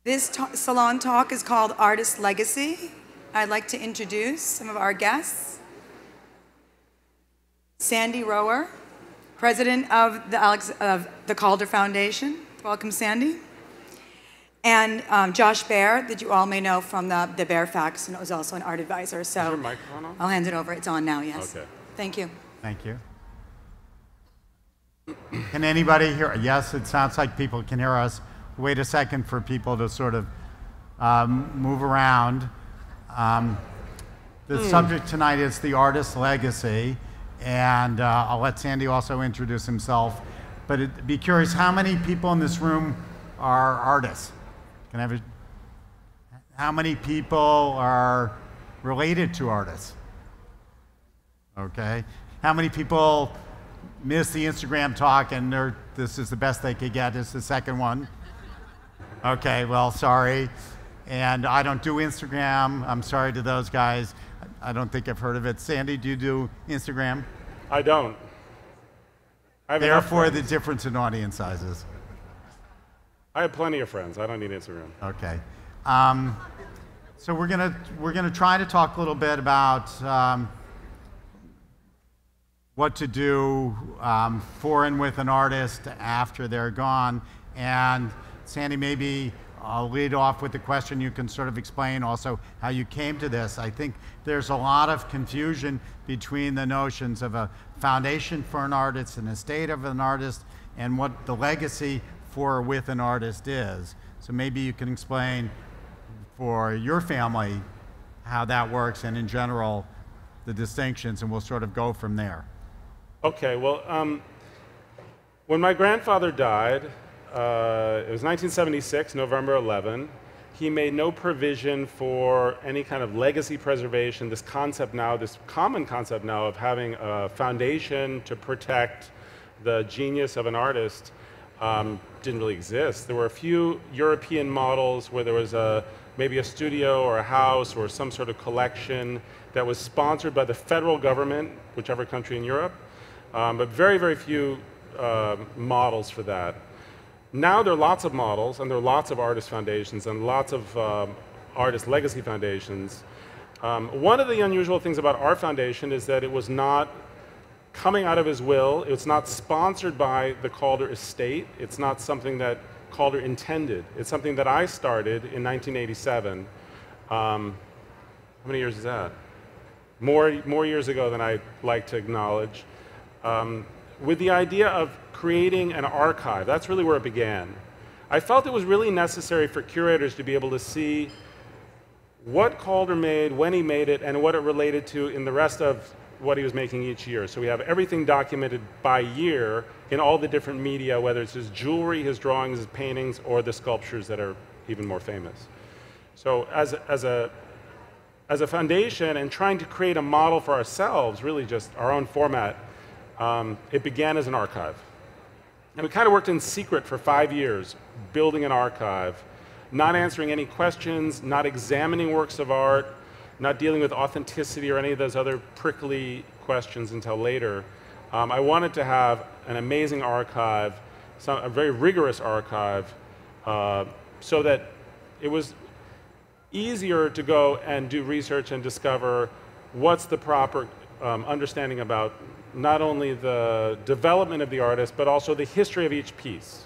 This Salon talk is called Artist Legacy. I'd like to introduce some of our guests. Sandy Rower, president of the Calder Foundation. Welcome, Sandy. And Josh Baer, that you all may know from the Baer Faxt, and was also an art advisor. So is your microphone on? I'll hand it over. It's on now, yes. Okay. Thank you. Thank you. Can anybody hear? Yes, it sounds like people can hear us. Wait a second for people to sort of move around. The subject tonight is the artist's legacy, and I'll let Sandy also introduce himself. But be curious, how many people in this room are artists? Can I have how many people are related to artists? Okay. How many people missed the Instagram talk and this is the best they could get? Is the second one? Okay, well, sorry. And I don't do Instagram. I'm sorry to those guys. I don't think I've heard of it. Sandy, do you do Instagram? I don't. Therefore, the difference in audience sizes. I have plenty of friends. I don't need Instagram. Okay. So we're gonna try to talk a little bit about what to do for and with an artist after they're gone. And Sandy, maybe I'll lead off with the question. You can sort of explain also how you came to this. I think there's a lot of confusion between the notions of a foundation for an artist, an estate of an artist, and what the legacy for or with an artist is. So maybe you can explain for your family how that works, and in general, the distinctions, and we'll sort of go from there. Okay, well, when my grandfather died, it was 1976, November 11. He made no provision for any kind of legacy preservation. This concept now, this common concept now of having a foundation to protect the genius of an artist didn't really exist. There were a few European models where there was maybe a studio or a house or some sort of collection that was sponsored by the federal government, whichever country in Europe, but very, very few models for that. Now there are lots of models, and there are lots of artist foundations and lots of artist legacy foundations. One of the unusual things about our foundation is that it was not coming out of his will. It's not sponsored by the Calder estate. It's not something that Calder intended. It's something that I started in 1987. How many years is that? More years ago than I like to acknowledge. With the idea of creating an archive. That's really where it began. I felt it was really necessary for curators to be able to see what Calder made, when he made it, and what it related to in the rest of what he was making each year. So we have everything documented by year in all the different media, whether it's his jewelry, his drawings, his paintings, or the sculptures that are even more famous. So as a foundation and trying to create a model for ourselves, really just our own format, it began as an archive. And we kind of worked in secret for 5 years, building an archive, not answering any questions, not examining works of art, not dealing with authenticity or any of those other prickly questions until later. I wanted to have an amazing archive, a very rigorous archive, so that it was easier to go and do research and discover what's the proper understanding about not only the development of the artist, but also the history of each piece.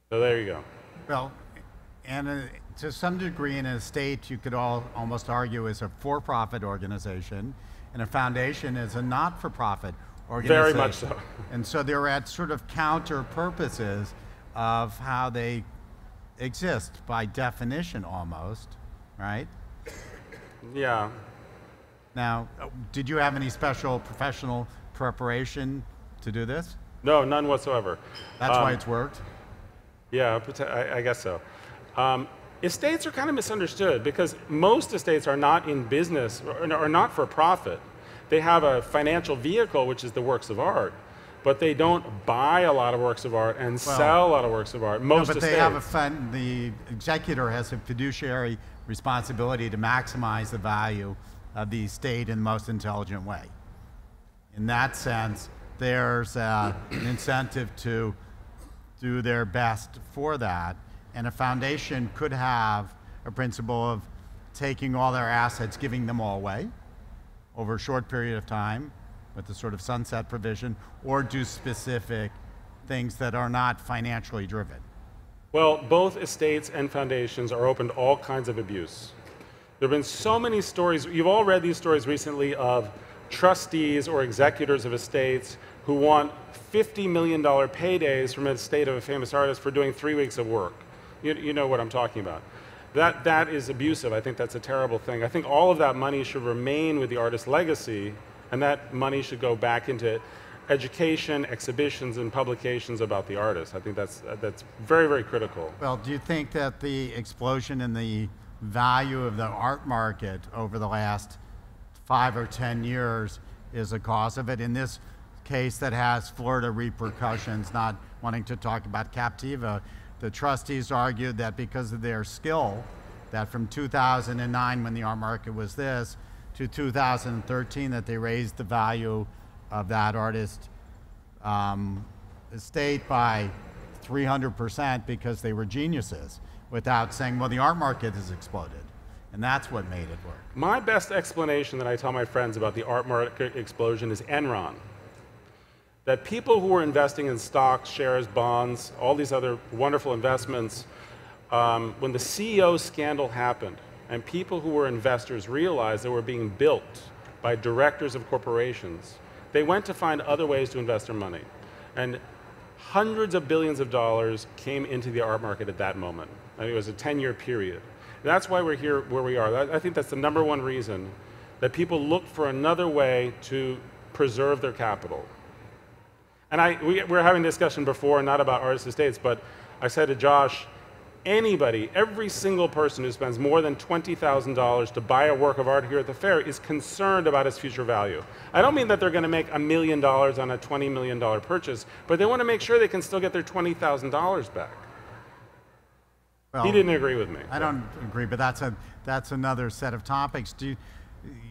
So there you go. Well, and to some degree, an estate, you could almost argue, is a for-profit organization, and a foundation is a not-for-profit organization. Very much so. And so they're at sort of counter purposes of how they exist by definition almost, right? Yeah. Now, did you have any special professional preparation to do this? No, none whatsoever. That's why it's worked? Yeah, I guess so. Estates are kind of misunderstood because most estates are not in business or are not for profit. They have a financial vehicle, which is the works of art, but they don't buy a lot of works of art and sell a lot of works of art. Most no, but estates. They have the executor has a fiduciary responsibility to maximize the value of the estate in the most intelligent way. In that sense, there's an incentive to do their best for that. And a foundation could have a principle of taking all their assets, giving them all away over a short period of time with the sort of sunset provision, or do specific things that are not financially driven. Well, both estates and foundations are open to all kinds of abuse. There have been so many stories, you've all read these stories recently of trustees or executors of estates who want $50 million paydays from an estate of a famous artist for doing 3 weeks of work. You know what I'm talking about. That is abusive. I think that's a terrible thing. I think all of that money should remain with the artist's legacy, and that money should go back into education, exhibitions, and publications about the artist. I think that's very, very critical. Well, do you think that the explosion in the value of the art market over the last 5 or 10 years is a cause of it? In this case that has Florida repercussions, not wanting to talk about Captiva, the trustees argued that because of their skill, that from 2009 when the art market was this, to 2013 that they raised the value of that artist estate by 300% because they were geniuses, without saying, well, the art market has exploded. And that's what made it work. My best explanation that I tell my friends about the art market explosion is Enron. That people who were investing in stocks, shares, bonds, all these other wonderful investments, when the CEO scandal happened and people who were investors realized they were being built by directors of corporations, they went to find other ways to invest their money. And hundreds of billions of dollars came into the art market at that moment. I mean, it was a 10-year period. And that's why we're here where we are. I think that's the #1 reason that people look for another way to preserve their capital. And we were having a discussion before, not about artist estates, but I said to Josh, anybody, every single person who spends more than $20,000 to buy a work of art here at the fair is concerned about its future value. I don't mean that they're going to make $1 million on a $20 million purchase, but they want to make sure they can still get their $20,000 back. Well, he didn't agree with me. I don't agree, but that's another set of topics.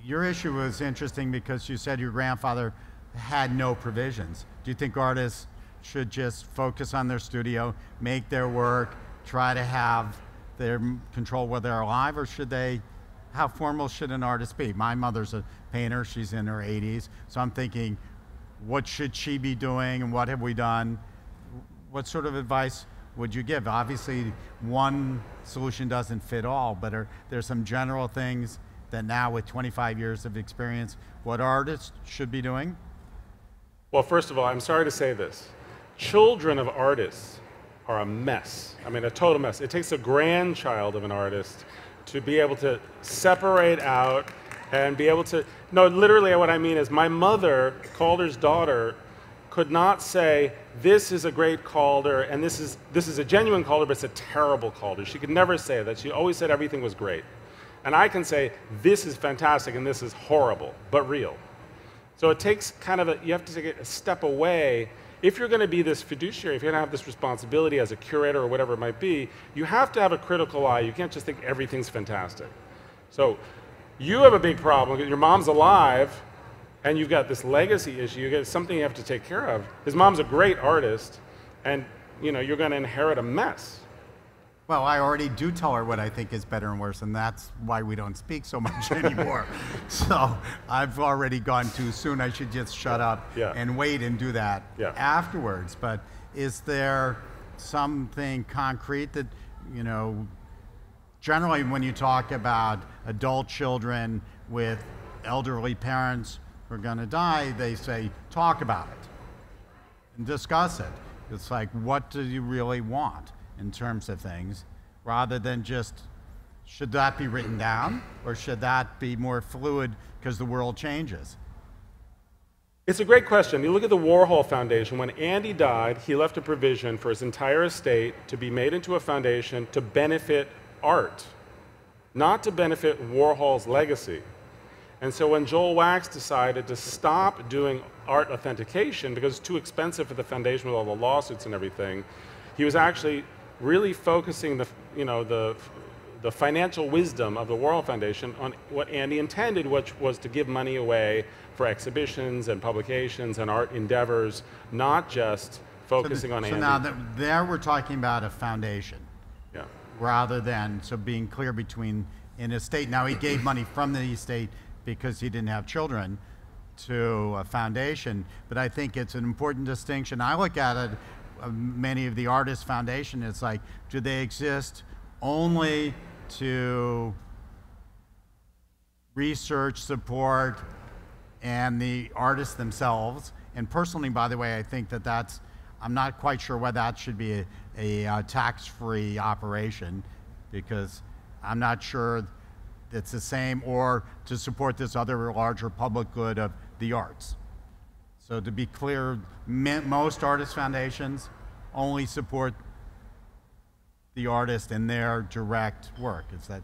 Your issue was interesting because you said your grandfather had no provisions. Do you think artists should just focus on their studio, make their work, try to have their control where they're alive, or should they, how formal should an artist be? My mother's a painter, she's in her 80s, so I'm thinking, what should she be doing and what have we done? What sort of advice would you give? Obviously, one solution doesn't fit all, but there's some general things that now with 25 years of experience, what artists should be doing? Well, first of all, I'm sorry to say this. Children of artists are a mess. I mean, a total mess. It takes a grandchild of an artist to be able to separate out and be able to, no, literally what I mean is my mother, Calder's daughter, could not say, this is a great Calder and this is a genuine Calder, but it's a terrible Calder. She could never say that. She always said everything was great. And I can say, this is fantastic and this is horrible, but real. So it takes kind of you have to take a step away. If you're going to be this fiduciary, if you're going to have this responsibility as a curator or whatever it might be, you have to have a critical eye. You can't just think everything's fantastic. So you have a big problem. Your mom's alive, and you've got this legacy issue. You got something you have to take care of. His mom's a great artist, and you're going to inherit a mess. Well, I already do tell her what I think is better and worse, and that's why we don't speak so much anymore. So I've already gone too soon. I should just shut up and wait and do that afterwards. But is there something concrete that, generally when you talk about adult children with elderly parents who are going to die, they say, talk about it and discuss it. It's like, what do you really want in terms of things, rather than just, should that be written down, or should that be more fluid because the world changes? It's a great question. You look at the Warhol Foundation. When Andy died, he left a provision for his entire estate to be made into a foundation to benefit art, not to benefit Warhol's legacy. And so when Joel Wax decided to stop doing art authentication because it's too expensive for the foundation with all the lawsuits and everything, he was actually really focusing the financial wisdom of the Warhol Foundation on what Andy intended, which was to give money away for exhibitions and publications and art endeavors, not just focusing on Andy. So now there we're talking about a foundation. rather than, so being clear between an estate. Now he gave money from the estate because he didn't have children to a foundation, but I think it's an important distinction. I look at it, many of the artists' foundation, it's like, do they exist only to research, support, and the artists themselves? And personally, by the way, I think that that's, I'm not quite sure whether that should be a tax-free operation, because I'm not sure it's the same, or to support this other larger public good of the arts. So to be clear, most artist foundations only support the artist in their direct work. Is that?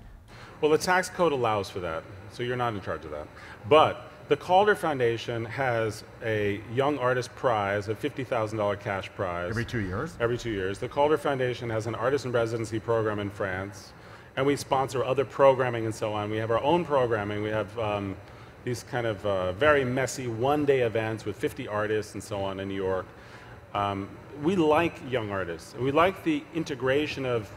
Well, the tax code allows for that, so you're not in charge of that. But the Calder Foundation has a Young Artist Prize, a $50,000 cash prize. Every 2 years? Every 2 years. The Calder Foundation has an artist in residency program in France, and we sponsor other programming and so on. We have our own programming. We have these kind of very messy one-day events with 50 artists and so on in New York. We like young artists. We like the integration of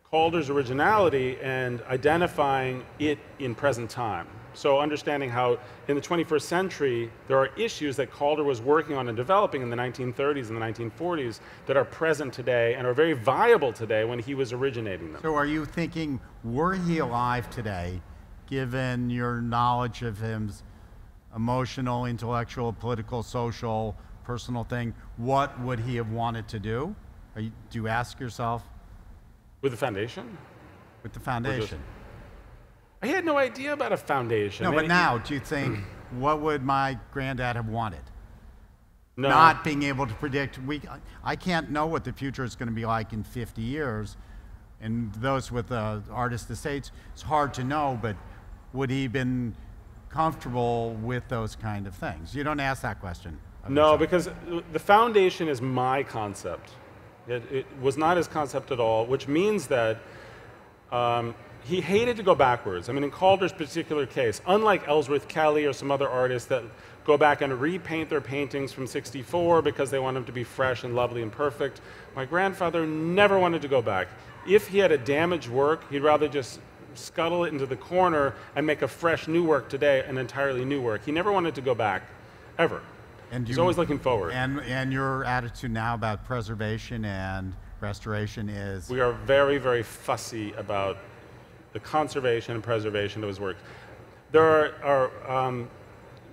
Calder's originality and identifying it in present time. So understanding how in the 21st century there are issues that Calder was working on and developing in the 1930s and the 1940s that are present today and are very viable today when he was originating them. So are you thinking, were he alive today, given your knowledge of his emotional, intellectual, political, social, personal thing, what would he have wanted to do? Do you ask yourself? With the foundation? With the foundation. I had no idea about a foundation. No, but now, do you think, what would my granddad have wanted? No. Not being able to predict, I can't know what the future is going to be like in 50 years. And those with artist estates, it's hard to know, but would he have been comfortable with those kind of things? You don't ask that question. No, because the foundation is my concept. It was not his concept at all, which means that he hated to go backwards. I mean, in Calder's particular case, unlike Ellsworth Kelly or some other artists that go back and repaint their paintings from '64 because they want them to be fresh and lovely and perfect, my grandfather never wanted to go back. If he had a damaged work, he'd rather just scuttle it into the corner and make a fresh new work today, an entirely new work. He never wanted to go back, ever. And he's always looking forward. And your attitude now about preservation and restoration is? We are very, very fussy about the conservation and preservation of his work. There are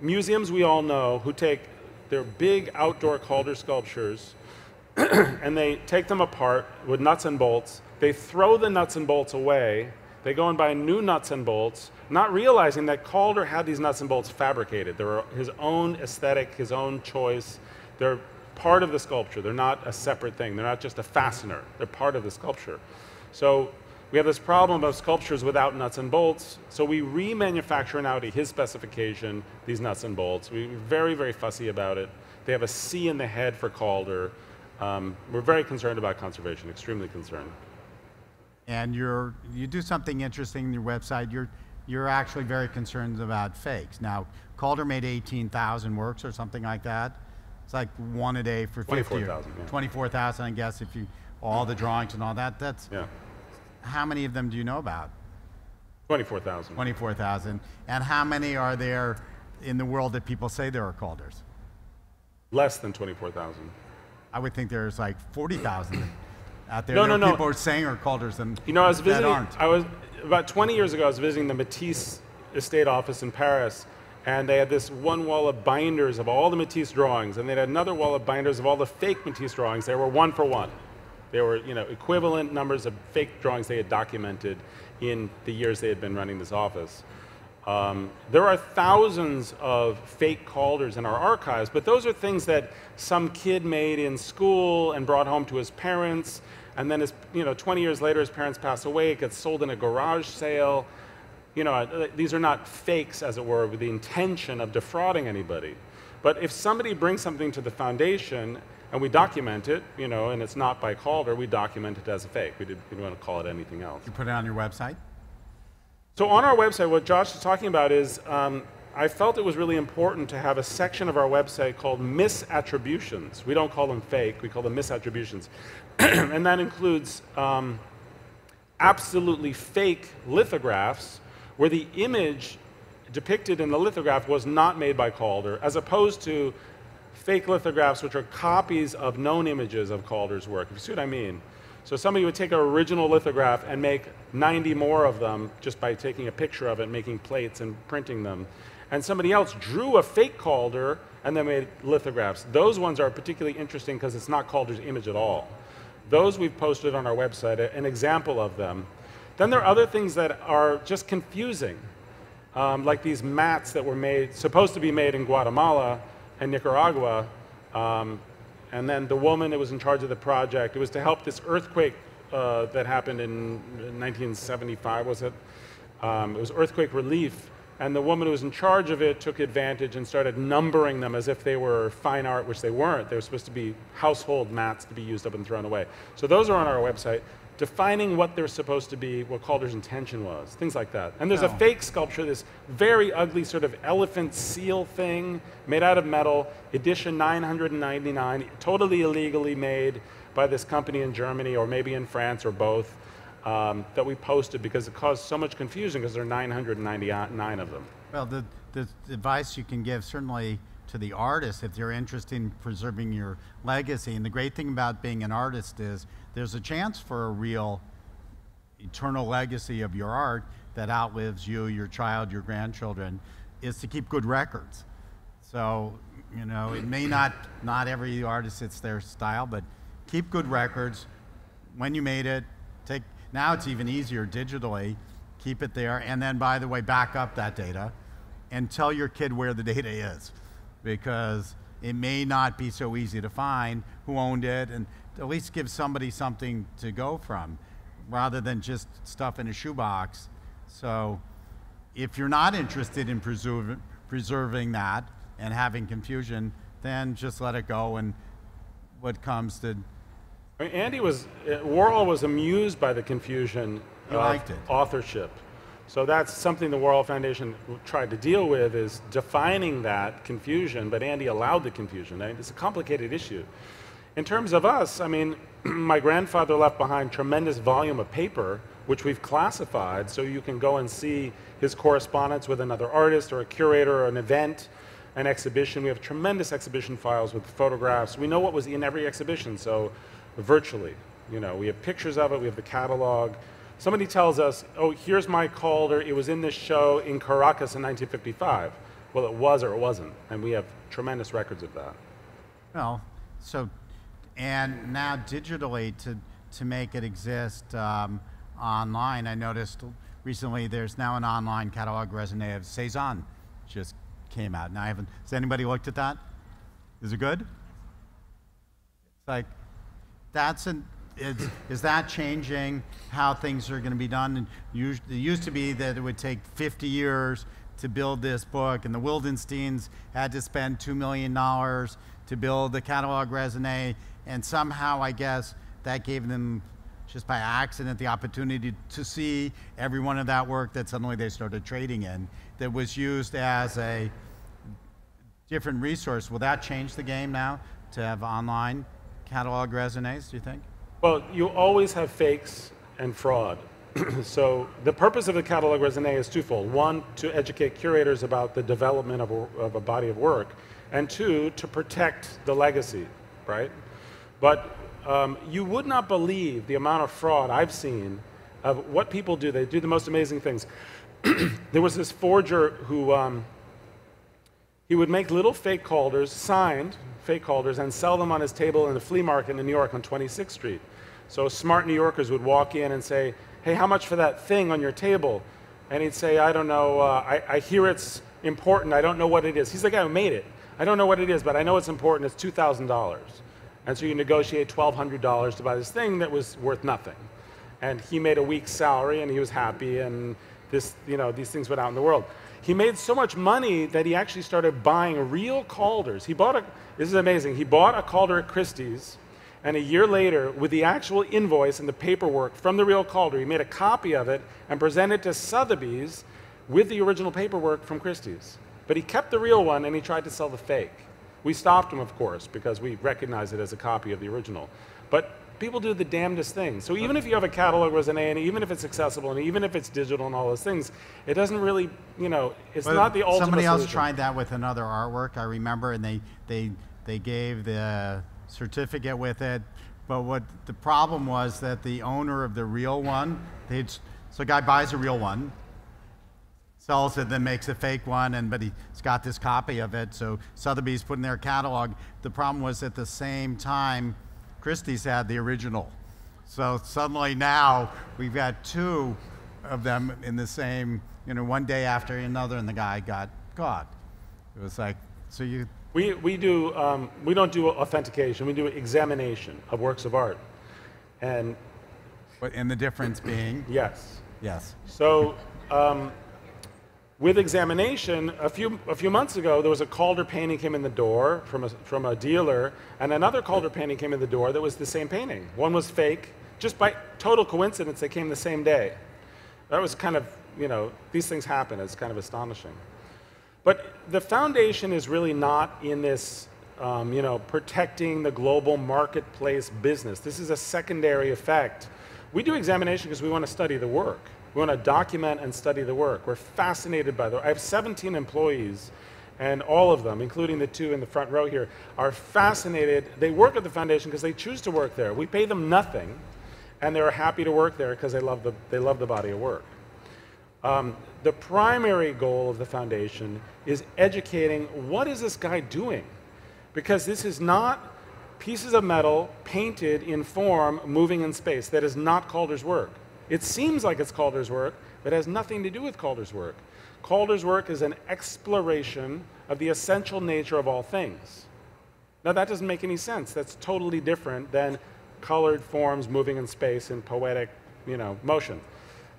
museums we all know who take their big outdoor Calder sculptures and they take them apart with nuts and bolts. They throw the nuts and bolts away. They go and buy new nuts and bolts, not realizing that Calder had these nuts and bolts fabricated. They were his own aesthetic, his own choice. They're part of the sculpture. They're not a separate thing. They're not just a fastener. They're part of the sculpture. So we have this problem of sculptures without nuts and bolts. So we remanufacture now to his specification these nuts and bolts. We're very, very fussy about it. They have a C in the head for Calder. We're very concerned about conservation, extremely concerned. And you do something interesting in your website. You're actually very concerned about fakes. Now, Calder made 18,000 works or something like that. It's like one a day for 50. 24,000. Yeah. 24,000, I guess, if you all the drawings and all that. That's yeah. How many of them do you know about? 24,000. 24,000. And how many are there in the world that people say there are Calders? Less than 24,000. I would think there's like 40,000 out there. No. People are saying are Calders and you know, I was visiting. aren't. I was about 20 years ago. I was visiting the Matisse estate office in Paris, and they had this one wall of binders of all the Matisse drawings, and they had another wall of binders of all the fake Matisse drawings. They were one for one. They were, you know, equivalent numbers of fake drawings they had documented in the years they had been running this office. There are thousands of fake Calders in our archives, but those are things that some kid made in school and brought home to his parents, and then, 20 years later, his parents pass away. It gets sold in a garage sale. You know, these are not fakes, as it were, with the intention of defrauding anybody. But if somebody brings something to the foundation and we document it, and it's not by Calder, we document it as a fake. We don't want to call it anything else. You put it on your website? So on our website, what Josh is talking about is, I felt it was really important to have a section of our website called Misattributions. We don't call them fake, we call them misattributions. And that includes absolutely fake lithographs where the image depicted in the lithograph was not made by Calder, as opposed to fake lithographs which are copies of known images of Calder's work, if you see what I mean. So somebody would take an original lithograph and make 90 more of them just by taking a picture of it, making plates and printing them. And somebody else drew a fake Calder and then made lithographs. Those ones are particularly interesting because it's not Calder's image at all. Those we've posted on our website, an example of them. Then there are other things that are just confusing, like these mats that were made, supposed to be made in Guatemala and Nicaragua. And then the woman that was in charge of the project, it was to help this earthquake that happened in 1975, was it? It was earthquake relief. And the woman who was in charge of it took advantage and started numbering them as if they were fine art, which they weren't. They were supposed to be household mats to be used up and thrown away. So those are on our website, defining what they're supposed to be, what Calder's intention was, things like that. And there's a fake sculpture, this very ugly sort of elephant seal thing made out of metal, edition 999, totally illegally made by this company in Germany or maybe in France or both. That we posted because it caused so much confusion because there are 999 of them. Well, the advice you can give certainly to the artist if they're interested in preserving your legacy, and the great thing about being an artist is there's a chance for a real eternal legacy of your art that outlives you, your child, your grandchildren, is to keep good records. So, you know, it may not every artist, it's their style, but keep good records. When you made it, now it's even easier digitally, keep it there, and then, by the way, back up that data and tell your kid where the data is, because it may not be so easy to find who owned it, and at least give somebody something to go from, rather than just stuff in a shoebox. So if you're not interested in preserving that and having confusion, then just let it go, and what comes to... Warhol was amused by the confusion of authorship. So that's something the Warhol Foundation tried to deal with, is defining that confusion, but Andy allowed the confusion. It's a complicated issue. In terms of us, I mean, my grandfather left behind tremendous volume of paper, which we've classified, so you can go and see his correspondence with another artist or a curator or an event, an exhibition. We have tremendous exhibition files with photographs. We know what was in every exhibition, so virtually, you know, we have pictures of it, we have the catalog. Somebody tells us, oh, here's my Calder, it was in this show in Caracas in 1955. Well, it was or it wasn't, and we have tremendous records of that. Well, so, and now digitally to make it exist online, I noticed recently there's now an online catalog raisonné of Cézanne, just came out. Now has anybody looked at that? Is it good? It's like, is that changing how things are going to be done? And it used to be that it would take 50 years to build this book, and the Wildensteins had to spend $2 million to build the catalog raisonné, and somehow, I guess, that gave them, just by accident, the opportunity to see every one of that work that suddenly they started trading in, that was used as a different resource. Will that change the game now, to have online catalog raisonnés, do you think? Well, you always have fakes and fraud. So the purpose of the catalog raisonné is twofold. One, to educate curators about the development of a body of work, and two, to protect the legacy, right? But you would not believe the amount of fraud I've seen of what people do. They do the most amazing things. There was this forger who he would make little fake Calders, signed fake Calders, and sell them on his table in the flea market in New York on 26th Street. So smart New Yorkers would walk in and say, hey, how much for that thing on your table? And he'd say, I don't know, I hear it's important, I don't know what it is. He's the guy who made it. I don't know what it is, but I know it's important, it's $2,000. And so you negotiate $1,200 to buy this thing that was worth nothing. And he made a week's salary, and he was happy, and this, you know, these things went out in the world. He made so much money that he actually started buying real Calders. He bought this is amazing, he bought a Calder at Christie's, and a year later, with the actual invoice and the paperwork from the real Calder, he made a copy of it and presented it to Sotheby's with the original paperwork from Christie's. But he kept the real one and he tried to sell the fake. We stopped him, of course, because we recognize it as a copy of the original. But people do the damnedest things. So even if you have a catalog with an A, and even if it's accessible, and even if it's digital and all those things, it doesn't really, you know, it's not the ultimate Somebody else solution. tried that with another artwork, I remember, and they gave the certificate with it. But what the problem was that the owner of the real one, so a guy buys a real one, sells it, then makes a fake one, but he's got this copy of it, so Sotheby's put in their catalog. The problem was at the same time, Christie's had the original. So suddenly now we've got two of them in the same, you know, one day after another, and the guy got caught. It was like, so you... We don't do authentication, we do examination of works of art. And the difference being? Yes. Yes. So, with examination, a few months ago, there was a Calder painting came in the door from a dealer, and another Calder painting came in the door that was the same painting. One was fake. Just by total coincidence, they came the same day. That was kind of, you know, these things happen. It's kind of astonishing. But the foundation is really not in this, you know, protecting the global marketplace business. This is a secondary effect. We do examination because we want to study the work. We want to document and study the work. We're fascinated by the work. I have 17 employees, and all of them, including the two in the front row here, are fascinated. They work at the foundation because they choose to work there. We pay them nothing, and they're happy to work there because they love the body of work. The primary goal of the foundation is educating, what is this guy doing? Because this is not pieces of metal painted in form, moving in space. That is not Calder's work. It seems like it's Calder's work, but it has nothing to do with Calder's work. Calder's work is an exploration of the essential nature of all things. Now that doesn't make any sense. That's totally different than colored forms moving in space in poetic, you know, motion.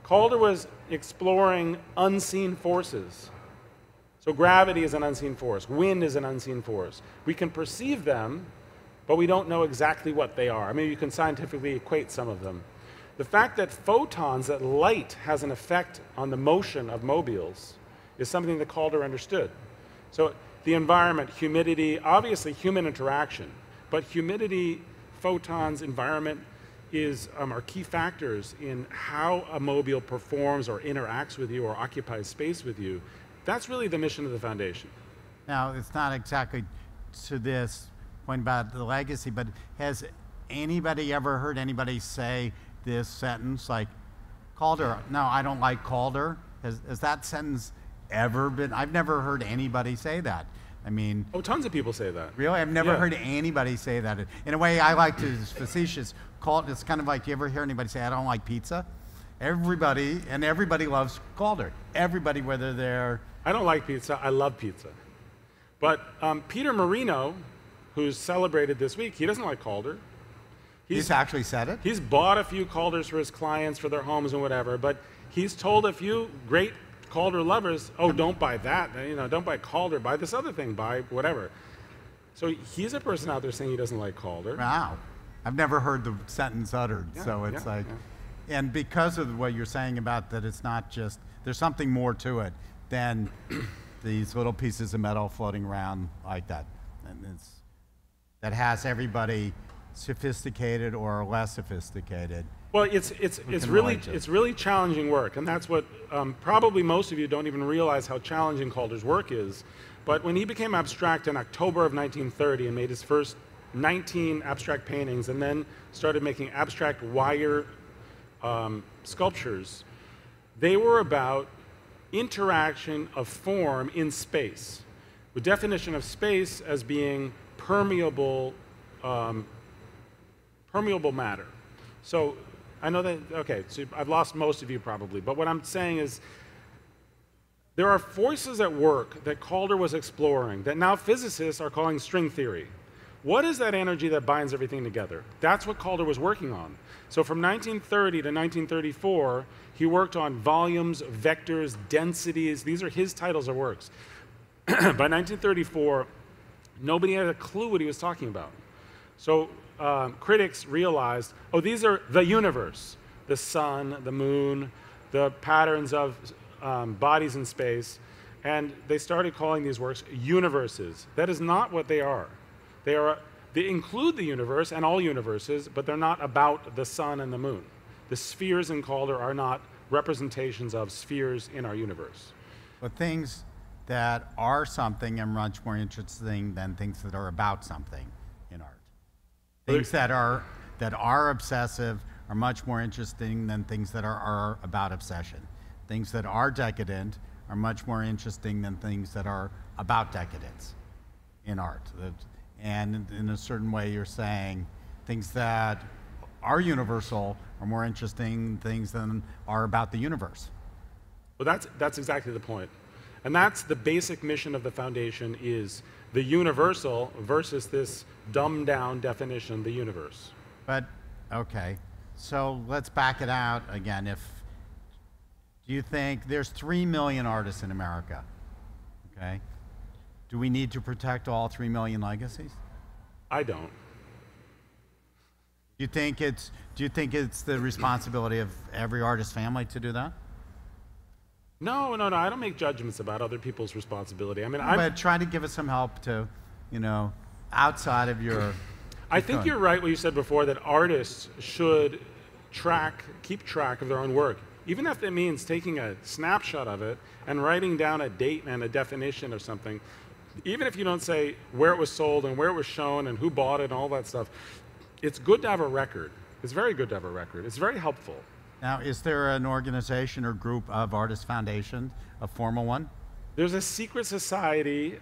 Calder was exploring unseen forces. So gravity is an unseen force. Wind is an unseen force. We can perceive them, but we don't know exactly what they are. I mean, you can scientifically equate some of them. The fact that photons, that light has an effect on the motion of mobiles is something that Calder understood. So the environment, humidity, obviously human interaction, but humidity, photons, environment are key factors in how a mobile performs or interacts with you or occupies space with you. That's really the mission of the foundation. Now, it's not exactly to this point about the legacy, but has anybody ever heard anybody say this sentence like, Calder, no, I don't like Calder? Has that sentence ever been, I've never heard anybody say that. I mean... Oh, tons of people say that. Really? I've never heard anybody say that. In a way, I like to, facetious, it's kind of like, you ever hear anybody say, I don't like pizza? Everybody loves Calder. Everybody, whether they're... I don't like pizza, I love pizza. But Peter Marino, who's celebrated this week, he doesn't like Calder. He's actually said it? He's bought a few Calders for his clients, for their homes and whatever, but he's told a few great Calder lovers, oh, don't buy that, you know, don't buy Calder, buy this other thing, buy whatever. So he's a person out there saying he doesn't like Calder. Wow. I've never heard the sentence uttered, so it's like, and because of what you're saying about that it's not just, there's something more to it than these little pieces of metal floating around like that. And that has everybody sophisticated or less sophisticated. Well, it's really challenging work, and that's what probably most of you don't even realize how challenging Calder's work is. But when he became abstract in October of 1930 and made his first 19 abstract paintings, and then started making abstract wire sculptures, they were about interaction of form in space. The definition of space as being permeable, permeable matter. So I know that, okay, so I've lost most of you probably, but what I'm saying is there are forces at work that Calder was exploring that now physicists are calling string theory. What is that energy that binds everything together? That's what Calder was working on. So from 1930 to 1934, he worked on volumes, vectors, densities. These are his titles of works. By 1934, nobody had a clue what he was talking about. So critics realized, oh, these are the universe, the sun, the moon, the patterns of bodies in space. And they started calling these works universes. That is not what they are. They include the universe and all universes, but they're not about the sun and the moon. The spheres in Calder are not representations of spheres in our universe. But things that are something are much more interesting than things that are about something in art. Things that are obsessive are much more interesting than things that are about obsession. Things that are decadent are much more interesting than things that are about decadence in art. And in a certain way, you're saying things that are universal are more interesting things than are about the universe. Well, that's exactly the point. And that's the basic mission of the foundation, is the universal versus this dumbed down definition, the universe. But, okay, so let's back it out again. Do you think there's 3 million artists in America, okay? Do we need to protect all 3 million legacies? I don't. Do you think it's the responsibility of every artist family to do that? No, I don't make judgments about other people's responsibility. I mean, but try to give us some help to, outside of your... I think you're right what you said before, that artists should keep track of their own work. Even if it means taking a snapshot of it and writing down a date and a definition or something, even if you don't say where it was sold and where it was shown and who bought it and all that stuff, it's good to have a record. It's very good to have a record. It's very helpful. Now, is there an organization or group of artist foundations, a formal one? There's a secret society.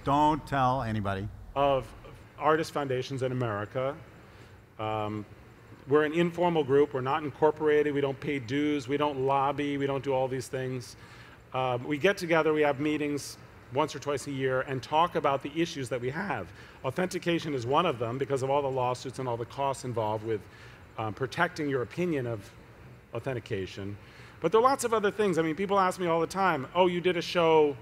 Don't tell anybody. Of artist foundations in America. We're an informal group. We're not incorporated. We don't pay dues. We don't lobby. We don't do all these things. We get together. We have meetings once or twice a year and talk about the issues that we have. Authentication is one of them because of all the lawsuits and all the costs involved with protecting your opinion of authentication. But there are lots of other things. I mean, people ask me all the time, oh, you did a show,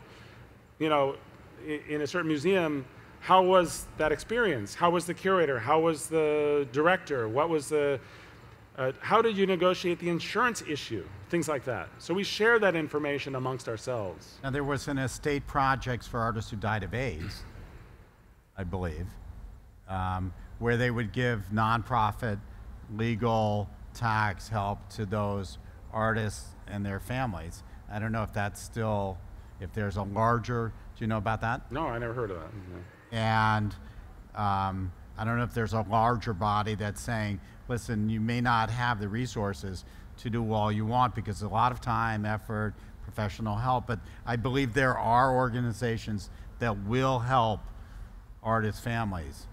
in a certain museum. How was that experience? How was the curator? How was the director? What was how did you negotiate the insurance issue? Things like that. So we share that information amongst ourselves. Now, there was an estate projects for artists who died of AIDS, I believe, where they would give nonprofit legal tax help to those artists and their families. I don't know if that's still, if there's a larger, do you know about that? No, I never heard of that. No. And I don't know if there's a larger body that's saying, listen, you may not have the resources to do all you want because a lot of time, effort, professional help, but I believe there are organizations that will help artists' families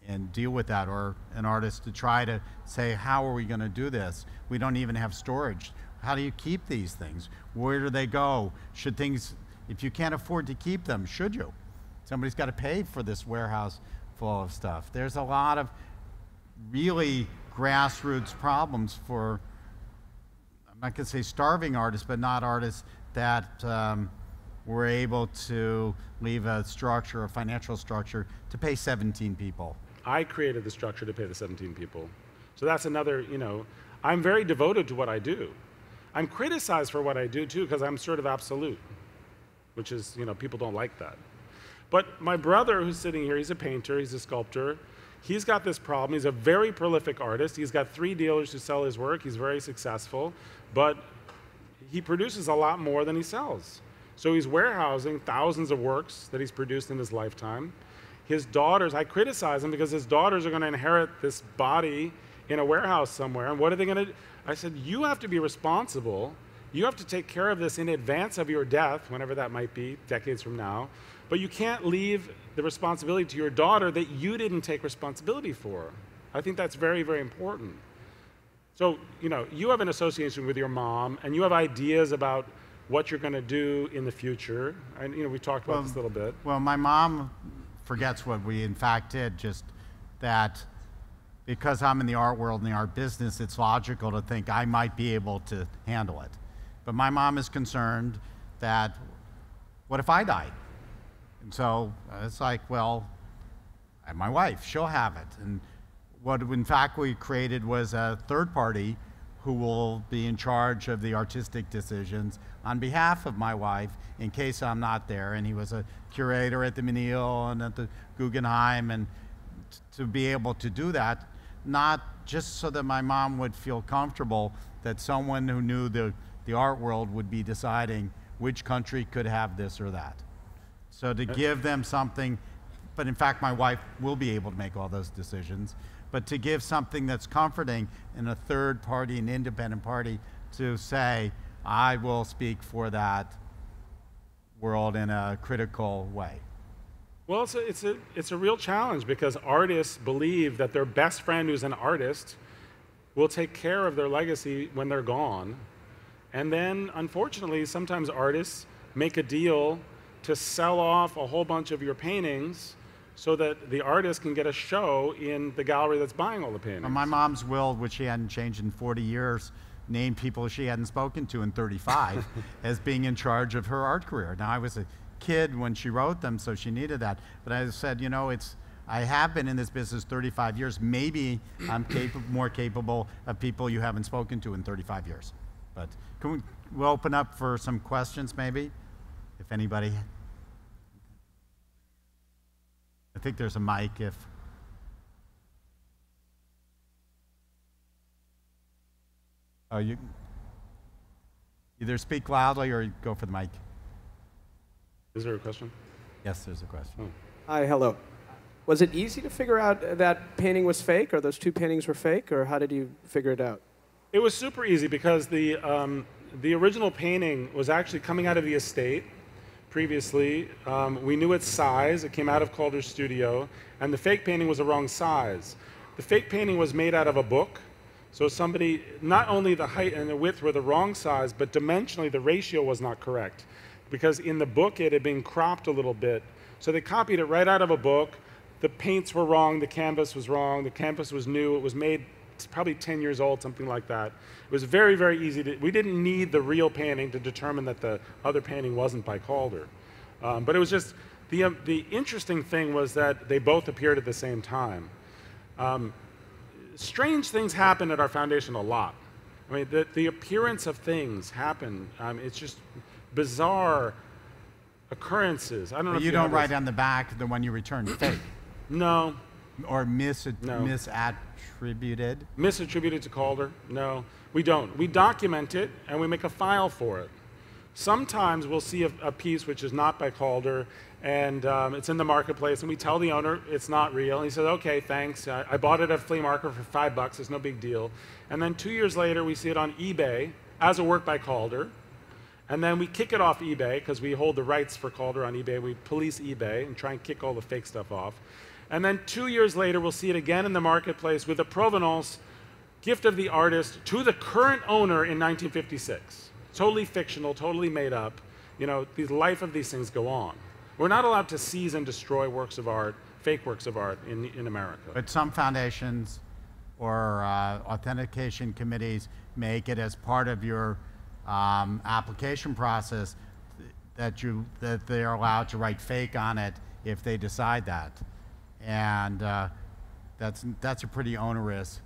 and deal with that, or an artist to try to say, how are we going to do this? We don't even have storage. How do you keep these things? Where do they go? Should things, if you can't afford to keep them, should you? Somebody's got to pay for this warehouse full of stuff. There's a lot of really grassroots problems for, I'm not going to say starving artists, but not artists that were able to leave a structure, a financial structure, to pay 17 people. I created the structure to pay the 17 people. So that's another, I'm very devoted to what I do. I'm criticized for what I do too, because I'm sort of absolute, which is, people don't like that. But my brother who's sitting here, he's a painter, he's a sculptor. He's got this problem. He's a very prolific artist. He's got 3 dealers who sell his work. He's very successful, but he produces a lot more than he sells. So he's warehousing thousands of works that he's produced in his lifetime. His daughters, I criticize him because his daughters are going to inherit this body in a warehouse somewhere, and what are they going to do? I said, you have to be responsible. You have to take care of this in advance of your death, whenever that might be, decades from now. But you can't leave the responsibility to your daughter that you didn't take responsibility for. I think that's very, very important. So, you have an association with your mom, and you have ideas about what you're going to do in the future. And, we talked about this a little bit. Well, my mom forgets what we in fact did, just that because I'm in the art world and the art business, it's logical to think I might be able to handle it. But my mom is concerned that, what if I die? And so it's like, well, I have my wife, she'll have it. And what in fact we created was a third party who will be in charge of the artistic decisions on behalf of my wife in case I'm not there. And he was a curator at the Menil and at the Guggenheim, and to be able to do that, not just so that my mom would feel comfortable that someone who knew the art world would be deciding which country could have this or that. So to give them something, but in fact my wife will be able to make all those decisions, but to give something that's comforting in a third party, an independent party, to say, I will speak for that world in a critical way. Well, it's a real challenge because artists believe that their best friend who's an artist will take care of their legacy when they're gone. And then, unfortunately, sometimes artists make a deal to sell off a whole bunch of your paintings so that the artist can get a show in the gallery that's buying all the paintings. My mom's will, which she hadn't changed in 40 years, named people she hadn't spoken to in 35 as being in charge of her art career. Now, I was a kid when she wrote them, so she needed that. But I said, you know, I have been in this business 35 years. Maybe I'm more capable of people you haven't spoken to in 35 years. But we'll open up for some questions, maybe, if anybody. I think there's a mic if. Oh, you either speak loudly or go for the mic. Is there a question? Yes, there's a question. Oh. Hi, hello. Was it easy to figure out that painting was fake, or those two paintings were fake, or how did you figure it out? It was super easy because the original painting was actually coming out of the estate previously. We knew its size. It came out of Calder's studio, and the fake painting was the wrong size. The fake painting was made out of a book, so somebody, not only the height and the width were the wrong size, but dimensionally the ratio was not correct, because in the book it had been cropped a little bit. So they copied it right out of a book. The paints were wrong, the canvas was wrong, the canvas was new, it was made probably 10 years old, something like that. It was very, very easy to, we didn't need the real painting to determine that the other painting wasn't by Calder. But it was just, the interesting thing was that they both appeared at the same time. Strange things happen at our foundation a lot. I mean, the appearance of things happen. It's just bizarre occurrences. I don't know But if you don't write on the back the one you returned fake. No. Or misattributed? Misattributed to Calder? No, we don't. We document it and we make a file for it. Sometimes we'll see a piece which is not by Calder and it's in the marketplace and we tell the owner it's not real. And he says, okay, thanks. I bought it at a flea market for $5. It's no big deal. And then 2 years later, we see it on eBay as a work by Calder. And then we kick it off eBay because we hold the rights for Calder on eBay. We police eBay and try and kick all the fake stuff off. And then 2 years later, we'll see it again in the marketplace with a provenance gift of the artist to the current owner in 1956. Totally fictional, totally made up. You know, the life of these things go on. We're not allowed to seize and destroy works of art, fake works of art in America. But some foundations or authentication committees make it as part of your application process that they're allowed to write fake on it if they decide that. And that's a pretty onerous.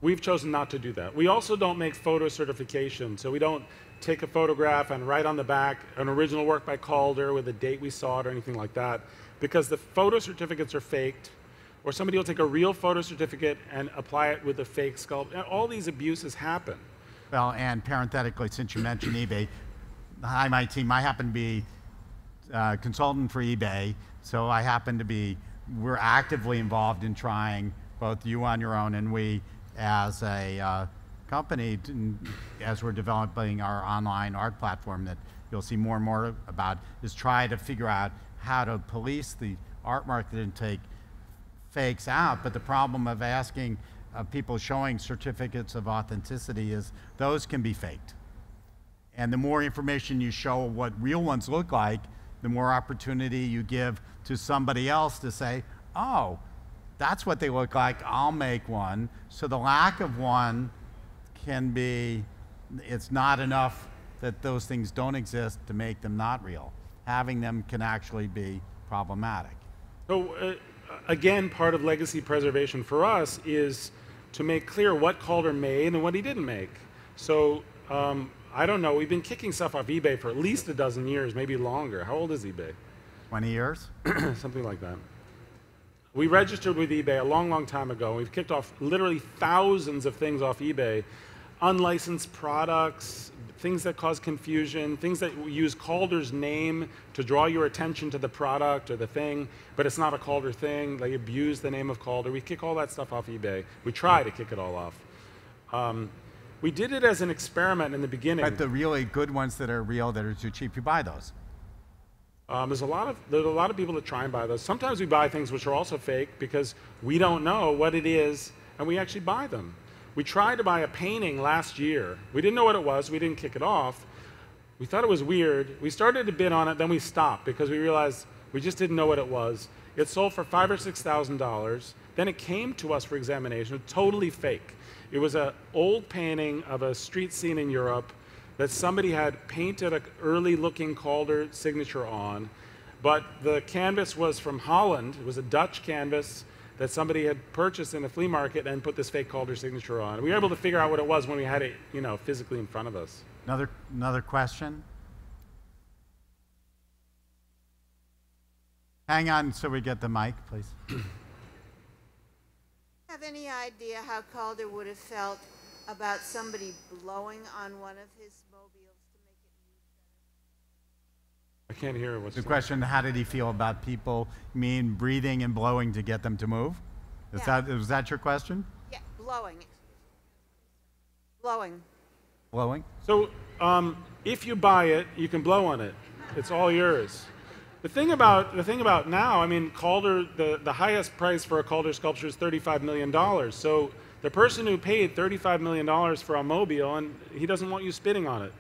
We've chosen not to do that. We also don't make photo certification, so we don't take a photograph and write on the back an original work by Calder with the date we saw it or anything like that, because the photo certificates are faked, or somebody will take a real photo certificate and apply it with a fake sculpt. All these abuses happen. Well, and parenthetically, since you mentioned eBay, hi, my team, I happen to be consultant for eBay, so I happen to be, we're actively involved in trying, both you on your own and we as a company, as we're developing our online art platform that you'll see more and more about, is try to figure out how to police the art market and take fakes out. But the problem of asking people showing certificates of authenticity is those can be faked. And the more information you show what real ones look like, the more opportunity you give to somebody else to say, oh, that's what they look like, I'll make one. So the lack of one can be, it's not enough that those things don't exist to make them not real. Having them can actually be problematic. So again, part of legacy preservation for us is to make clear what Calder made and what he didn't make. So I don't know. We've been kicking stuff off eBay for at least a dozen years, maybe longer. How old is eBay? 20 years? Something like that. We registered with eBay a long, long time ago. We've kicked off literally thousands of things off eBay. Unlicensed products, things that cause confusion, things that use Calder's name to draw your attention to the product or the thing, but it's not a Calder thing. They abuse the name of Calder. We kick all that stuff off eBay. We try to kick it all off. We did it as an experiment in the beginning. But the really good ones that are real, that are too cheap, you buy those. There's a lot of people that try and buy those. Sometimes we buy things which are also fake because we don't know what it is, and we actually buy them. We tried to buy a painting last year. We didn't know what it was. We didn't kick it off. We thought it was weird. We started to bid on it, then we stopped because we realized we just didn't know what it was. It sold for $5,000 or $6,000. Then it came to us for examination, totally fake. It was an old painting of a street scene in Europe that somebody had painted an early-looking Calder signature on, but the canvas was from Holland. It was a Dutch canvas that somebody had purchased in a flea market and put this fake Calder signature on. We were able to figure out what it was when we had it, physically in front of us. Another question? Hang on so we get the mic, please. Have any idea how Calder would have felt about somebody blowing on one of his mobiles to make it move better? I can't hear what's The question, how did he feel about people breathing and blowing to get them to move? Was that your question? Yeah, blowing. Blowing. Blowing? So if you buy it, you can blow on it. It's all yours. The thing about now, Calder, the highest price for a Calder sculpture is $35 million. So the person who paid $35 million for a mobile, and he doesn't want you spitting on it.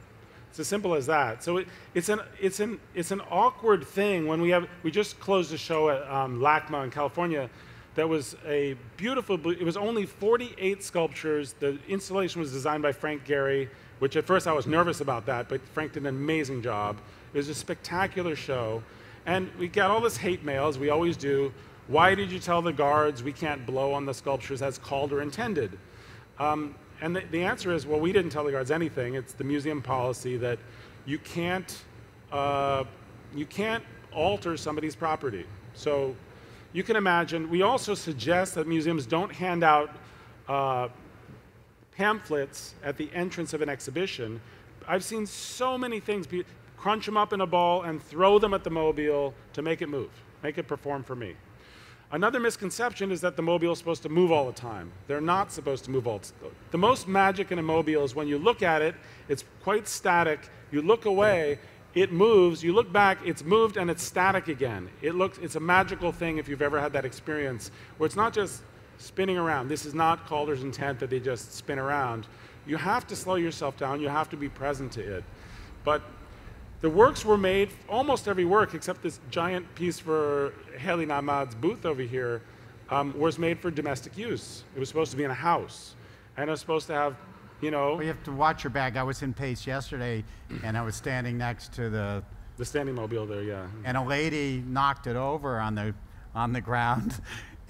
It's as simple as that. So it's an awkward thing when we just closed a show at LACMA in California. That was a beautiful. It was only 48 sculptures. The installation was designed by Frank Gehry, which at first I was nervous about that, but Frank did an amazing job. It was a spectacular show. And we got all this hate mail, as we always do. Why did you tell the guards we can't blow on the sculptures as Calder intended? And the answer is, well, we didn't tell the guards anything. It's the museum policy that you can't alter somebody's property. So you can imagine. We also suggest that museums don't hand out pamphlets at the entrance of an exhibition. I've seen so many things. Crunch them up in a ball and throw them at the mobile to make it move, make it perform for me. Another misconception is that the mobile is supposed to move all the time. They're not supposed to move all the time. The most magic in a mobile is when you look at it, it's quite static. You look away, it moves. You look back, it's moved and it's static again. It's a magical thing if you've ever had that experience where it's not just spinning around. This is not Calder's intent that they just spin around. You have to slow yourself down. You have to be present to it. But the works were made, almost every work, except this giant piece for Haley Namad's booth over here, was made for domestic use. It was supposed to be in a house. And it was supposed to have, Well, you have to watch your bag. I was in Pace yesterday, and I was standing next to the standing mobile there, yeah. And a lady knocked it over on the ground,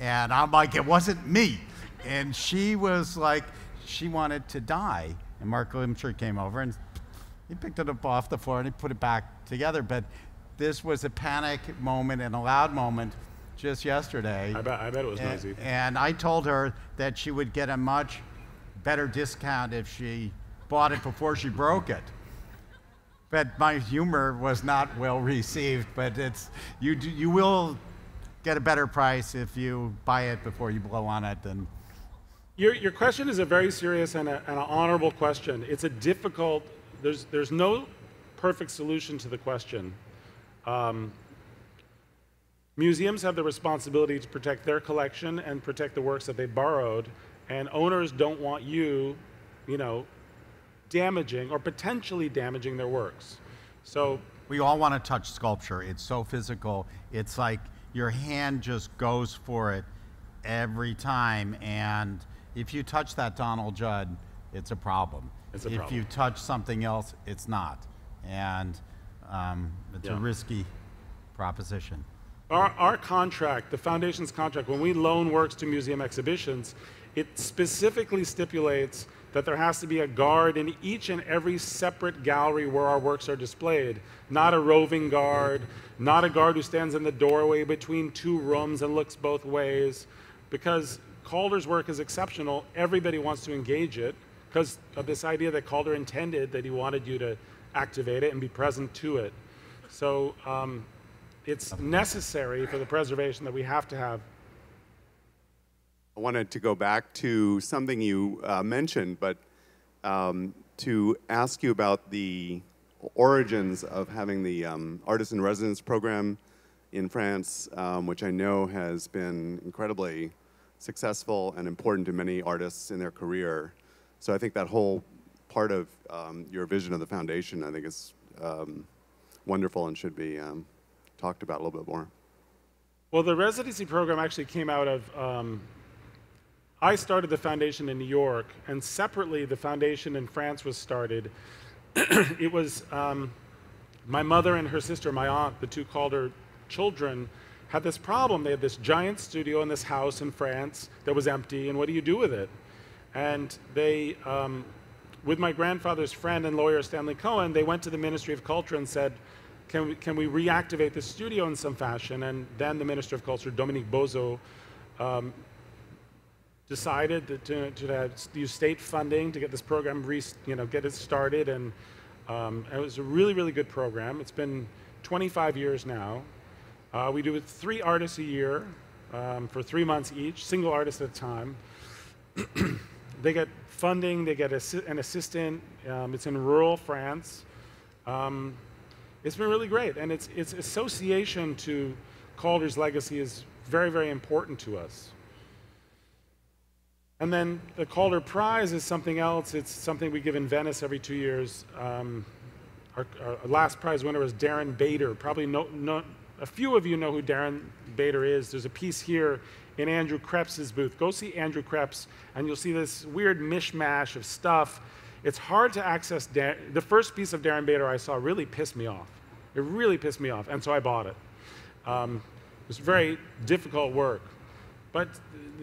and I'm like, it wasn't me. And she was like, she wanted to die. And Mark Limcher came over, and he picked it up off the floor and he put it back together. But this was a panic moment and a loud moment just yesterday. I bet it was noisy. And I told her that she would get a much better discount if she bought it before she broke it. But my humor was not well received. But you will get a better price if you buy it before you blow on it. And your question is a very serious and an honorable question. It's a difficult. There's no perfect solution to the question. Museums have the responsibility to protect their collection and protect the works that they borrowed, and owners don't want you, damaging or potentially damaging their works. So we all want to touch sculpture. It's so physical. It's like your hand just goes for it every time, and if you touch that Donald Judd, it's a problem. If you touch something else, it's not. And it's a risky proposition. Our contract, the foundation's contract, when we loan works to museum exhibitions, it specifically stipulates that there has to be a guard in each and every separate gallery where our works are displayed. Not a roving guard, not a guard who stands in the doorway between two rooms and looks both ways. Because Calder's work is exceptional, everybody wants to engage it because of this idea that Calder intended that he wanted you to activate it and be present to it. So it's necessary for the preservation that we have to have. I wanted to go back to something you mentioned, but to ask you about the origins of having the Artist in Residence program in France, which I know has been incredibly successful and important to many artists in their career. So I think that whole part of your vision of the foundation, I think, is wonderful and should be talked about a little bit more. Well, the residency program actually came out of I started the foundation in New York, and separately the foundation in France was started. It was my mother and her sister, my aunt, the two Calder children, had this problem. They had this giant studio in this house in France that was empty, and what do you do with it? And they, with my grandfather's friend and lawyer Stanley Cohen, they went to the Ministry of Culture and said, can we reactivate the studio in some fashion? And then the Minister of Culture, Dominique Bozo, decided to use state funding to get this program, get it started, and it was a really, really good program. It's been 25 years now. We do it 3 artists a year for 3 months each, single artist at a time. They get funding, they get an assistant. It's in rural France. It's been really great, and its association to Calder's legacy is very, very important to us. And then the Calder Prize is something else. It's something we give in Venice every 2 years. Our last prize winner was Darren Bader. Probably a few of you know who Darren Bader is. There's a piece here in Andrew Kreps's booth. Go see Andrew Kreps, and you'll see this weird mishmash of stuff. It's hard to access. The first piece of Darren Bader I saw really pissed me off. It really pissed me off, and so I bought it. It was very difficult work. But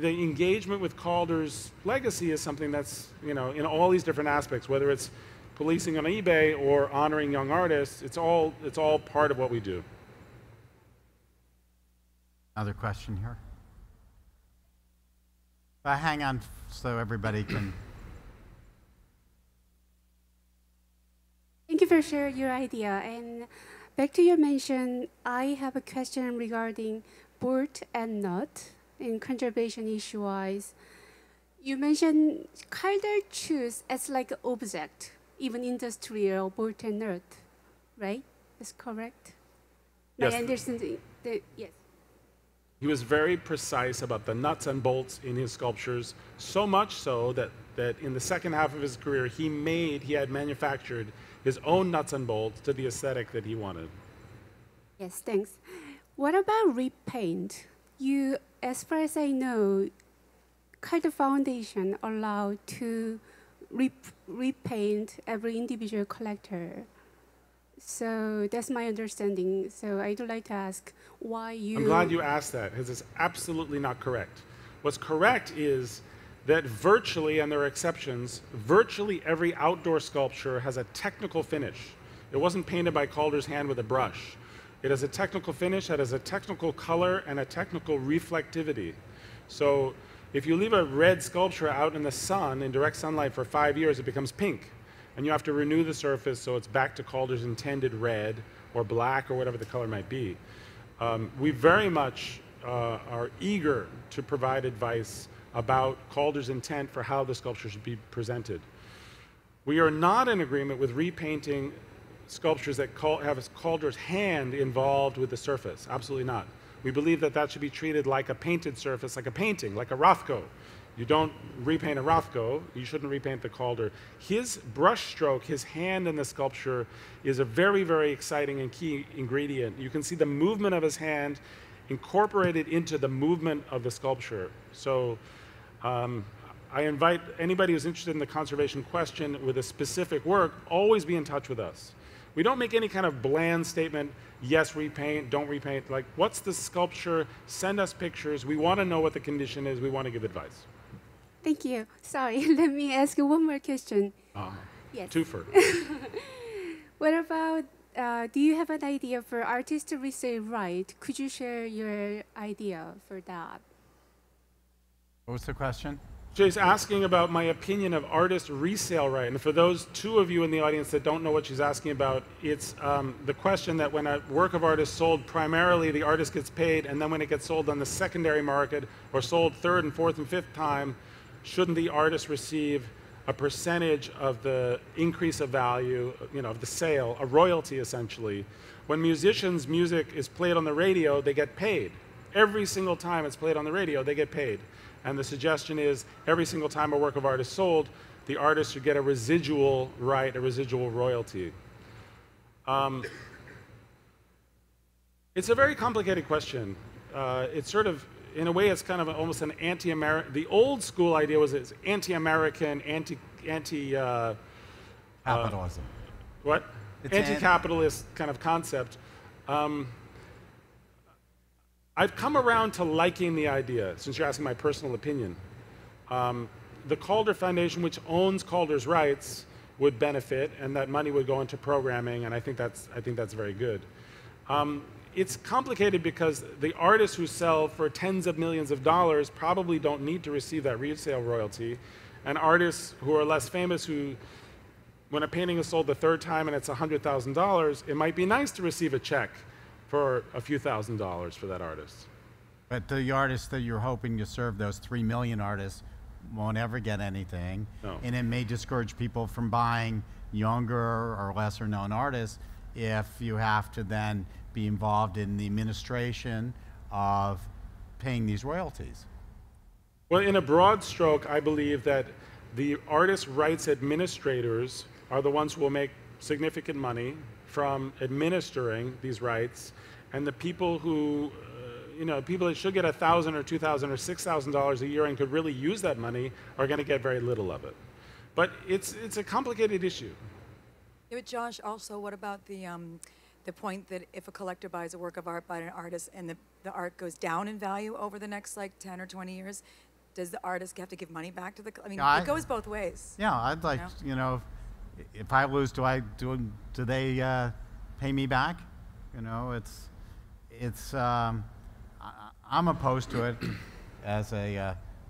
the engagement with Calder's legacy is something that's, in all these different aspects, whether it's policing on eBay or honoring young artists, it's all part of what we do. Another question here. Hang on so everybody can. Thank you for sharing your idea. And back to your mention, I have a question regarding bolt and nut in conservation issue-wise. You mentioned Calder choose as like an object, even industrial bolt and nut, right? That's correct? Yes. My understanding, yes. He was very precise about the nuts and bolts in his sculptures, so much so that in the second half of his career, he had manufactured his own nuts and bolts to the aesthetic that he wanted. Yes, thanks. What about repaint? You, as far as I know, Calder Foundation allowed to repaint every individual collector. So that's my understanding. So I'd like to ask why you... I'm glad you asked that, because it's absolutely not correct. What's correct is that virtually, and there are exceptions, virtually every outdoor sculpture has a technical finish. It wasn't painted by Calder's hand with a brush. It has a technical finish, it has a technical color, and a technical reflectivity. So if you leave a red sculpture out in the sun, in direct sunlight for 5 years, it becomes pink. And you have to renew the surface so it's back to Calder's intended red or black or whatever the color might be. We very much are eager to provide advice about Calder's intent for how the sculpture should be presented. We are not in agreement with repainting sculptures that have Calder's hand involved with the surface. Absolutely not. We believe that that should be treated like a painted surface, like a painting, like a Rothko. You don't repaint a Rothko, you shouldn't repaint the Calder. His brush stroke, his hand in the sculpture, is a very, very exciting and key ingredient. You can see the movement of his hand incorporated into the movement of the sculpture. So I invite anybody who's interested in the conservation question with a specific work, always be in touch with us. We don't make any kind of bland statement, yes, repaint, don't repaint. Like, what's the sculpture? Send us pictures. We want to know what the condition is. We want to give advice. Thank you. Sorry, let me ask you one more question. Yes. Twofer. What about, do you have an idea for artists to resale right? Could you share your idea for that? What was the question? She's asking about my opinion of artist resale right. And for those two of you in the audience that don't know what she's asking about, it's the question that when a work of art is sold, primarily the artist gets paid, and then when it gets sold on the secondary market or sold third and fourth and fifth time, shouldn't the artist receive a percentage of the increase of value, of the sale, a royalty essentially? When musicians' music is played on the radio, they get paid. Every single time it's played on the radio, they get paid. And the suggestion is every single time a work of art is sold, the artist should get a residual right, a residual royalty. It's a very complicated question. It's sort of, in a way, it's kind of almost an anti-American. The old school idea was it's anti-American, Capitalism. What? It's Anti-capitalist kind of concept. I've come around to liking the idea, since you're asking my personal opinion. The Calder Foundation, which owns Calder's rights, would benefit, and that money would go into programming, and I think that's very good. It's complicated because the artists who sell for tens of millions of dollars probably don't need to receive that resale royalty, and artists who are less famous, who, when a painting is sold the third time and it's $100,000, it might be nice to receive a check for a few $1,000s for that artist. But the artists that you're hoping to serve, those 3 million artists, won't ever get anything. No. And it may discourage people from buying younger or lesser known artists if you have to then be involved in the administration of paying these royalties. Well, in a broad stroke, I believe that the artist rights administrators are the ones who will make significant money from administering these rights, and the people who, people that should get $1,000 or $2,000 or $6,000 a year and could really use that money are going to get very little of it. But it's a complicated issue. Yeah, but Josh, also, what about the point that if a collector buys a work of art by an artist and the art goes down in value over the next 10 or 20 years, does the artist have to give money back to the? I mean, it goes both ways. Yeah, I'd like, if I lose, do they pay me back? I'm opposed to it as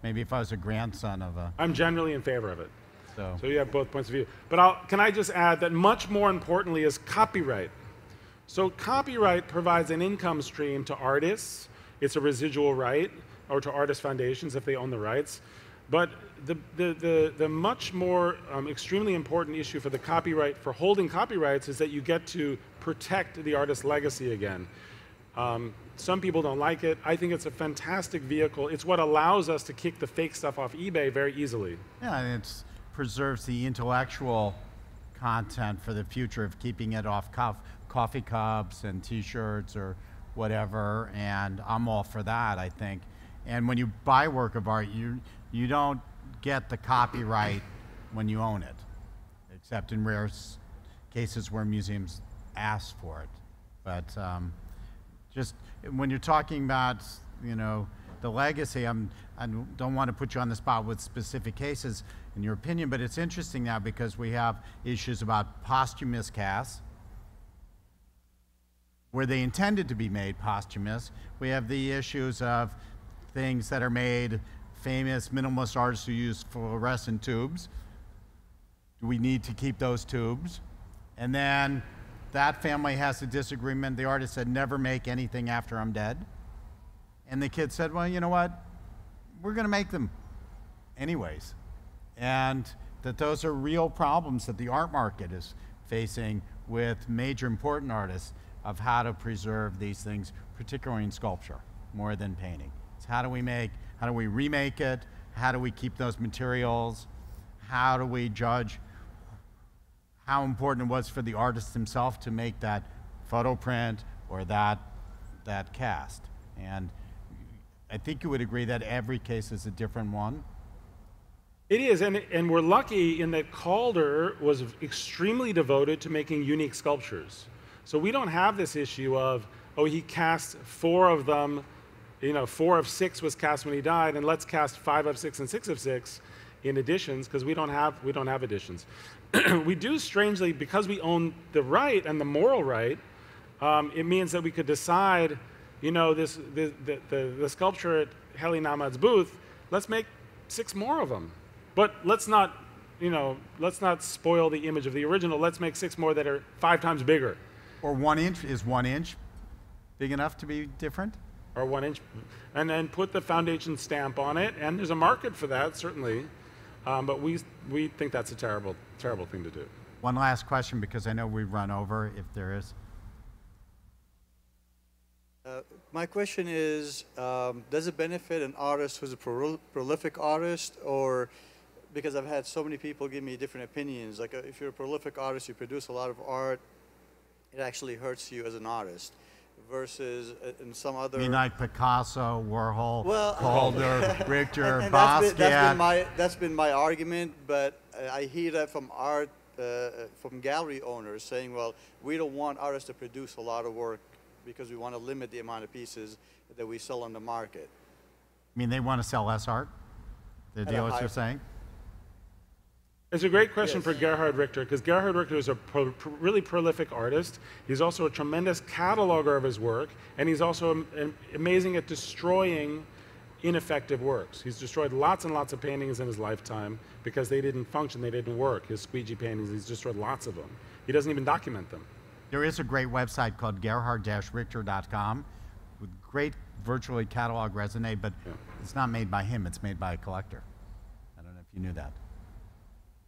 maybe if I was a grandson of a. I'm generally in favor of it. So you have both points of view. But can I just add that much more importantly is copyright. So copyright provides an income stream to artists. It's a residual right, or to artist foundations if they own the rights. But the much more extremely important issue for the copyright, for holding copyrights, is that you get to protect the artist's legacy again. Some people don't like it. I think it's a fantastic vehicle. It's what allows us to kick the fake stuff off eBay very easily. Yeah, and it preserves the intellectual content for the future of keeping it off coffee cups and T-shirts or whatever, and I'm all for that, I think. And when you buy work of art, you don't get the copyright when you own it, except in rare cases where museums ask for it. But just when you're talking about, the legacy, I don't want to put you on the spot with specific cases in your opinion, but it's interesting now because we have issues about posthumous casts, where they intended to be made posthumous. We have the issues of things that are made, famous minimalist artists who use fluorescent tubes. Do we need to keep those tubes? And then that family has a disagreement. The artist said, never make anything after I'm dead. And the kid said, well, you know what? We're going to make them anyways. And that those are real problems that the art market is facing with major important artists of how to preserve these things, particularly in sculpture, more than painting. It's how do we remake it? How do we keep those materials? How do we judge how important it was for the artist himself to make that photo print or that cast? And I think you would agree that every case is a different one. It is, and we're lucky in that Calder was extremely devoted to making unique sculptures. So we don't have this issue of, oh, he cast 4 of them you know, 4 of 6 was cast when he died, and let's cast 5 of 6 and 6 of 6 in editions, because we don't have editions. We do, strangely, because we own the right and the moral right, it means that we could decide, you know, the sculpture at Heli Namad's booth, let's make 6 more of them. But let's not, you know, let's not spoil the image of the original. Let's make 6 more that are 5 times bigger. Or 1 inch, is 1 inch big enough to be different? Or 1 inch, and then put the foundation stamp on it, and there's a market for that, certainly. But we think that's a terrible, terrible thing to do. One last question, because I know we've run over, if there is. My question is, does it benefit an artist who's a prolific artist, or because I've had so many people give me different opinions, like if you're a prolific artist, you produce a lot of art, it actually hurts you as an artist, versus in some other... I mean, like Picasso, Warhol, well, Calder, Richter, and Basquiat. that's been my argument, but I hear that from from gallery owners saying, well, we don't want artists to produce a lot of work because we want to limit the amount of pieces that we sell on the market. I mean, they want to sell less art? The dealers are saying? It's a great question Yes. for Gerhard Richter, because Gerhard Richter is a really prolific artist. He's also a tremendous cataloger of his work, and he's also amazing at destroying ineffective works. He's destroyed lots and lots of paintings in his lifetime because they didn't function, they didn't work. His squeegee paintings, he's destroyed lots of them. He doesn't even document them. There is a great website called Gerhard-Richter.com with great virtually catalog resume, but it's not made by him, it's made by a collector. I don't know if you knew that.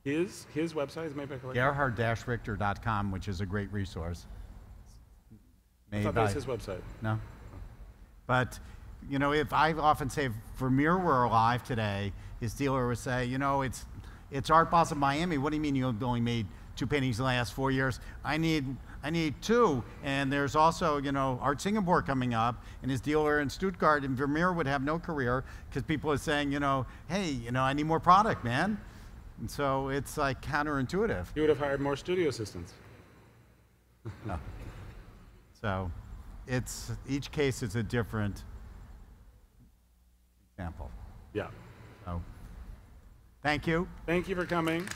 His website is made by a collector? Gerhard-Richter.com, which is a great resource. I thought that was his website. No. But, you know, if I often say if Vermeer were alive today, his dealer would say, you know, it's Art Basel Miami. What do you mean you only made 2 paintings in the last 4 years? I need 2. And there's also, you know, Art Singapore coming up, and his dealer in Stuttgart, and Vermeer would have no career because people are saying, you know, hey, you know, I need more product, man. And so it's like counterintuitive. You would have hired more studio assistants. No. So each case is a different example. Yeah. So thank you. Thank you for coming.